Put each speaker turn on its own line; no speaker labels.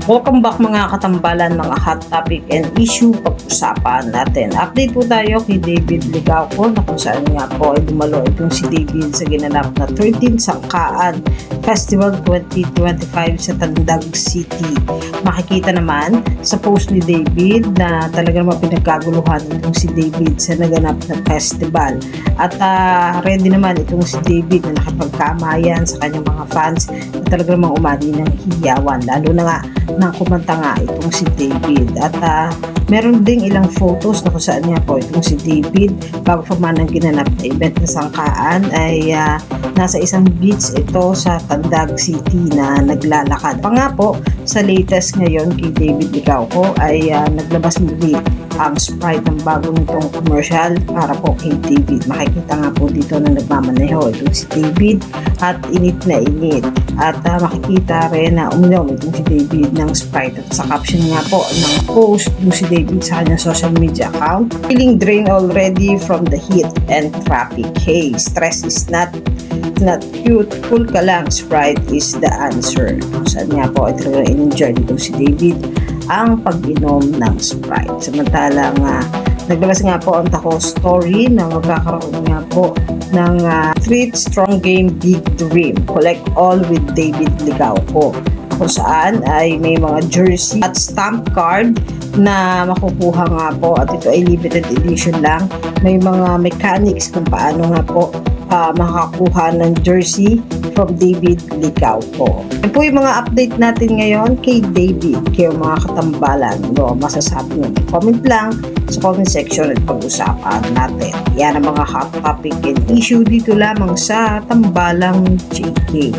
Welcome back mga katambalan, mga hot topic and issue pag-usapan natin. Update po tayo kay David Ligauco na kung saan nga po ay dumalo itong si David sa ginanap na 13th Sangkaan Festival 2025 sa Tandag City. Makikita naman sa post ni David na talagang mapinagkaguluhan itong si David sa naganap na festival. At ready naman itong si David na nakapagkamayan sa kanyang mga fans na talagang umani ng hiyawan. Lalo na nga nang kumanta nga itong si David. At meron ding ilang photos na kung saan nga po itong si David bago pa man ang ginanap na event na sangkaan ay nasa isang beach ito sa Tandag City na naglalakad. Pa nga po sa latest ngayon kay David Ligauco ay naglabas muli ang Sprite ng bago nitong commercial para po kay David. Makikita nga po dito na nagmamaneho itong si David at init na init. At makikita rin na uminom itong si David ng Sprite. At sa caption nga po ng post yung si David sa kanyang social media account, feeling drained already from the heat and traffic. Hey, stress is not cute, cool ka lang, Sprite is the answer. Saan nga po ay talagang in-enjoy nitong si David ang pag-inom ng Sprite. Samantalang naglabas nga po ang Taco Story na magkakaroon nga po ng Treat Strong Game Big Dream Collect All with David Ligauco, kung saan ay may mga jersey at stamp card na makukuha nga po at ito ay limited edition lang. May mga mechanics kung paano nga po makakuha ng jersey from David Ligauco. Yan po yung mga update natin ngayon kay David, kayo mga katambalan. No, masasabi nyo, comment lang sa comment section at pag-usapan natin. Yan ang mga hot topic and issue dito lamang sa Tambalang JK.